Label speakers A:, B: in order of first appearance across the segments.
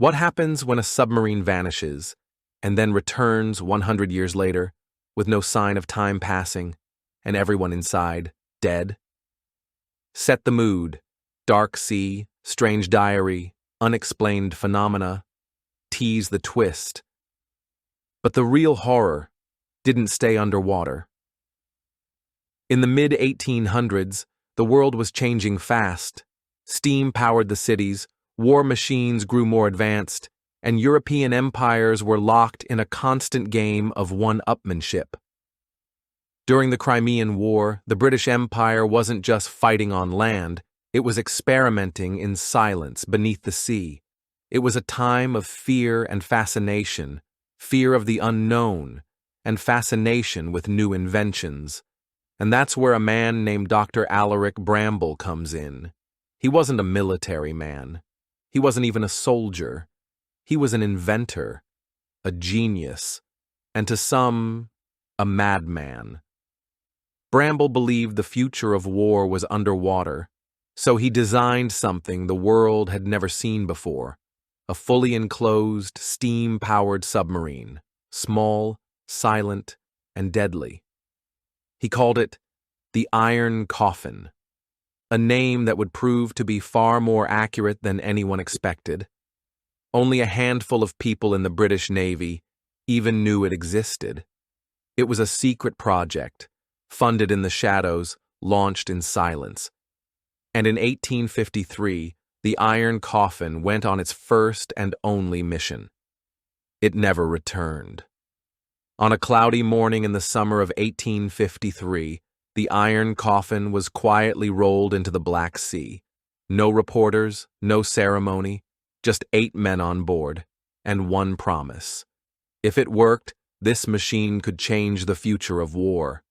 A: What happens when a submarine vanishes and then returns 100 years later with no sign of time passing and everyone inside dead? Set the mood. Dark sea, strange diary, unexplained phenomena. Tease the twist. But the real horror didn't stay underwater. In the mid-1800s, the world was changing fast. Steam powered the cities, war machines grew more advanced, and European empires were locked in a constant game of one-upmanship. During the Crimean War, the British Empire wasn't just fighting on land, it was experimenting in silence beneath the sea. It was a time of fear and fascination, fear of the unknown, and fascination with new inventions. And that's where a man named Dr. Alaric Bramble comes in. He wasn't a military man. He wasn't even a soldier. He was an inventor, a genius, and to some, a madman. Bramble believed the future of war was underwater, so he designed something the world had never seen before, a fully enclosed, steam-powered submarine, small, silent, and deadly. He called it the Iron Coffin, a name that would prove to be far more accurate than anyone expected. Only a handful of people in the British Navy even knew it existed. It was a secret project, funded in the shadows, launched in silence. And in 1853, the Iron Coffin went on its first and only mission. It never returned. On a cloudy morning in the summer of 1853, the Iron Coffin was quietly rolled into the Black Sea. No reporters, no ceremony, just 8 men on board, and one promise. If it worked, this machine could change the future of war.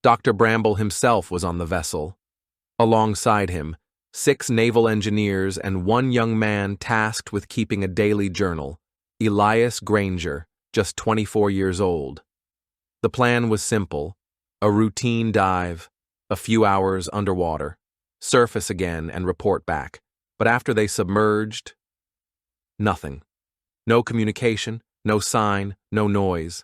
A: Dr. Bramble himself was on the vessel. Alongside him, 6 naval engineers and 1 young man tasked with keeping a daily journal, Elias Granger, just 24 years old. The plan was simple: a routine dive, a few hours underwater, surface again and report back. But after they submerged, nothing. No communication, no sign, no noise.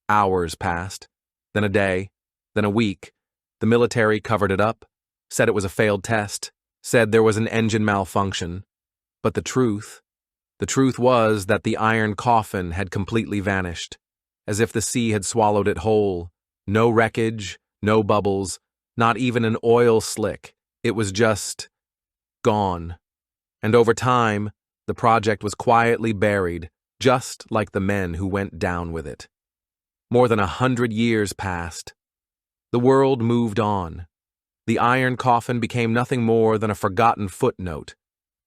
A: Hours passed, then a day, then a week. The military covered it up, said it was a failed test, said there was an engine malfunction. But the truth was that the Iron Coffin had completely vanished, as if the sea had swallowed it whole. No wreckage, no bubbles, not even an oil slick. It was just gone. And over time, the project was quietly buried, just like the men who went down with it. More than 100 years passed. The world moved on. The Iron Coffin became nothing more than a forgotten footnote,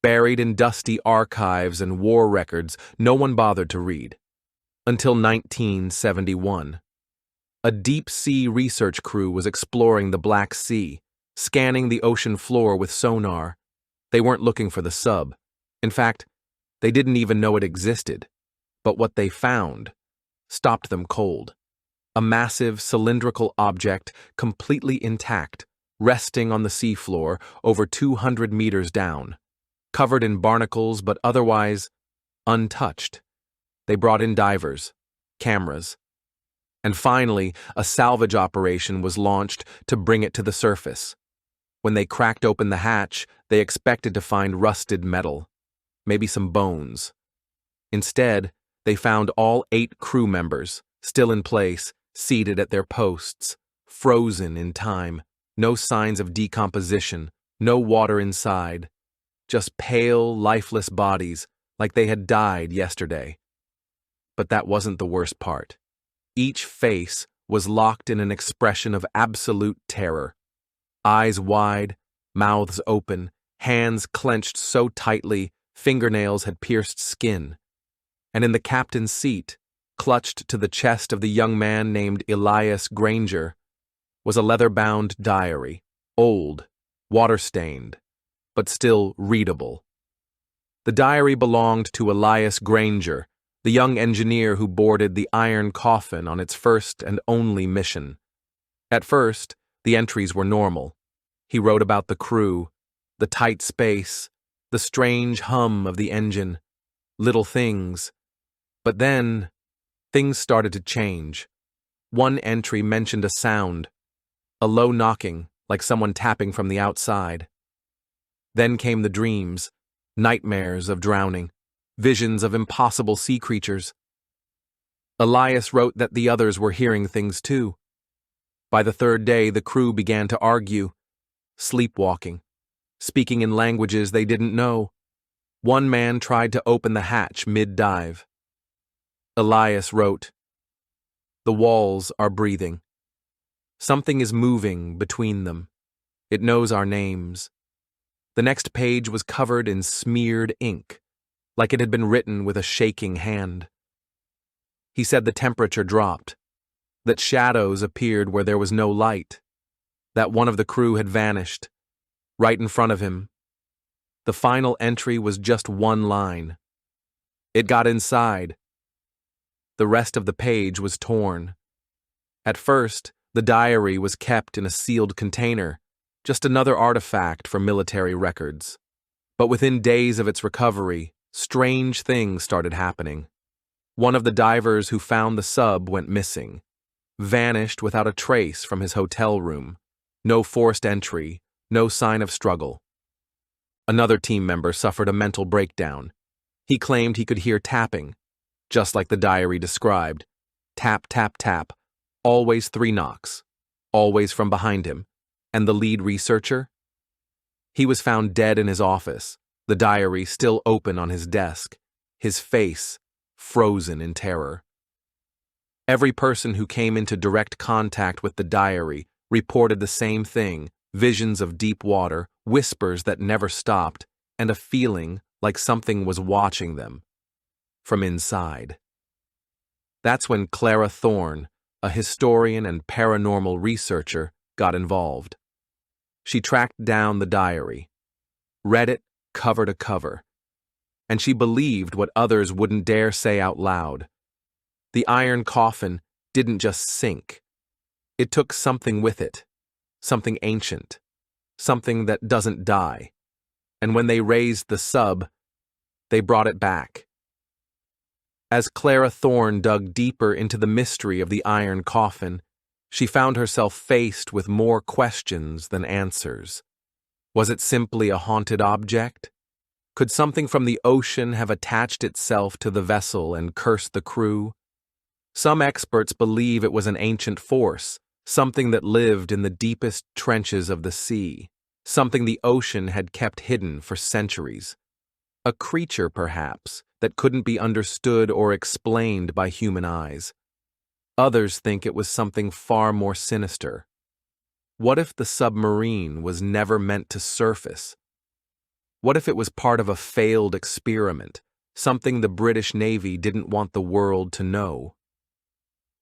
A: buried in dusty archives and war records no one bothered to read. Until 1971. A deep-sea research crew was exploring the Black Sea, scanning the ocean floor with sonar. They weren't looking for the sub. In fact, they didn't even know it existed. But what they found stopped them cold. A massive cylindrical object, completely intact, resting on the seafloor over 200 meters down, covered in barnacles but otherwise untouched. They brought in divers, cameras, and finally a salvage operation was launched to bring it to the surface. When they cracked open the hatch, they expected to find rusted metal, maybe some bones. Instead, they found all 8 crew members, still in place, seated at their posts, frozen in time. No signs of decomposition, no water inside, just pale, lifeless bodies like they had died yesterday. But that wasn't the worst part. Each face was locked in an expression of absolute terror. Eyes wide, mouths open, hands clenched so tightly fingernails had pierced skin. And in the captain's seat, clutched to the chest of the young man named Elias Granger, was a leather-bound diary, old, water-stained, but still readable. The diary belonged to Elias Granger, the young engineer who boarded the Iron Coffin on its first and only mission. At first, the entries were normal. He wrote about the crew, the tight space, the strange hum of the engine. little things. But then, things started to change. One entry mentioned a sound, a low knocking, like someone tapping from the outside. Then came the dreams, nightmares of drowning, visions of impossible sea creatures. Elias wrote that the others were hearing things too. By the third day, the crew began to argue, sleepwalking, speaking in languages they didn't know. One man tried to open the hatch mid-dive. Elias wrote, "The walls are breathing. Something is moving between them. It knows our names." The next page was covered in smeared ink, like it had been written with a shaking hand. He said the temperature dropped, that shadows appeared where there was no light, that one of the crew had vanished, right in front of him. The final entry was just one line. It got inside. The rest of the page was torn. At first, the diary was kept in a sealed container, just another artifact for military records. But within days of its recovery, strange things started happening. One of the divers who found the sub went missing, vanished without a trace from his hotel room. No forced entry, no sign of struggle. Another team member suffered a mental breakdown. He claimed he could hear tapping, just like the diary described. Tap, tap, tap. Always 3 knocks. Always from behind him. And the lead researcher? He was found dead in his office, the diary still open on his desk, his face frozen in terror. Every person who came into direct contact with the diary reported the same thing: visions of deep water, whispers that never stopped, and a feeling like something was watching them from inside. That's when Clara Thorne, a historian and paranormal researcher, got involved. She tracked down the diary, read it cover to cover, and she believed what others wouldn't dare say out loud. The Iron Coffin didn't just sink. It took something with it, something ancient, something that doesn't die. And when they raised the sub, they brought it back. As Clara Thorne dug deeper into the mystery of the Iron Coffin, she found herself faced with more questions than answers. Was it simply a haunted object? Could something from the ocean have attached itself to the vessel and cursed the crew? Some experts believe it was an ancient force, something that lived in the deepest trenches of the sea, something the ocean had kept hidden for centuries. A creature, perhaps, that couldn't be understood or explained by human eyes. Others think it was something far more sinister. What if the submarine was never meant to surface? What if it was part of a failed experiment, something the British Navy didn't want the world to know?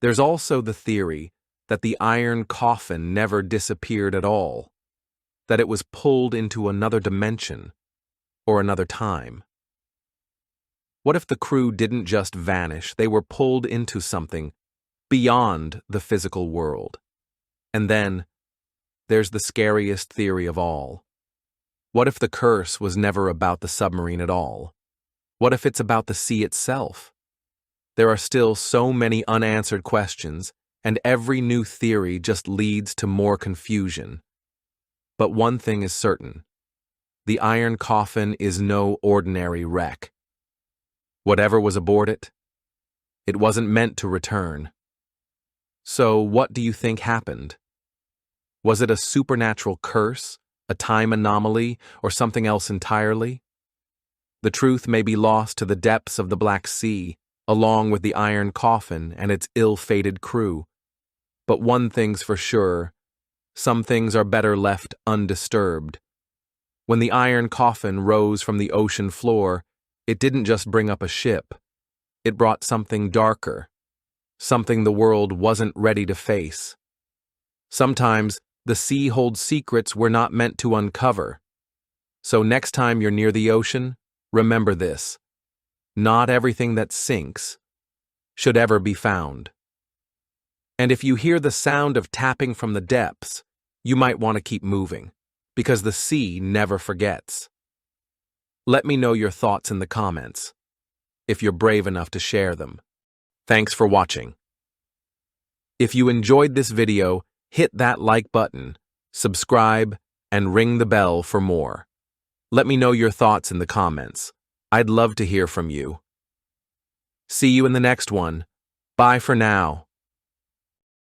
A: There's also the theory that the Iron Coffin never disappeared at all, that it was pulled into another dimension or another time. What if the crew didn't just vanish, they were pulled into something beyond the physical world? And then, there's the scariest theory of all. What if the curse was never about the submarine at all? What if it's about the sea itself? There are still so many unanswered questions, and every new theory just leads to more confusion. But one thing is certain: the Iron Coffin is no ordinary wreck. Whatever was aboard it, it wasn't meant to return. So what do you think happened? Was it a supernatural curse, a time anomaly, or something else entirely? The truth may be lost to the depths of the Black Sea, along with the Iron Coffin and its ill-fated crew. But one thing's for sure: some things are better left undisturbed. When the Iron Coffin rose from the ocean floor, it didn't just bring up a ship. It brought something darker, something the world wasn't ready to face. Sometimes the sea holds secrets we're not meant to uncover. So next time you're near the ocean, remember this: not everything that sinks should ever be found. And if you hear the sound of tapping from the depths, you might want to keep moving, because the sea never forgets. Let me know your thoughts in the comments. if you're brave enough to share them. Thanks for watching. If you enjoyed this video, hit that like button, subscribe, and ring the bell for more. Let me know your thoughts in the comments. I'd love to hear from you. See you in the next one. Bye for now.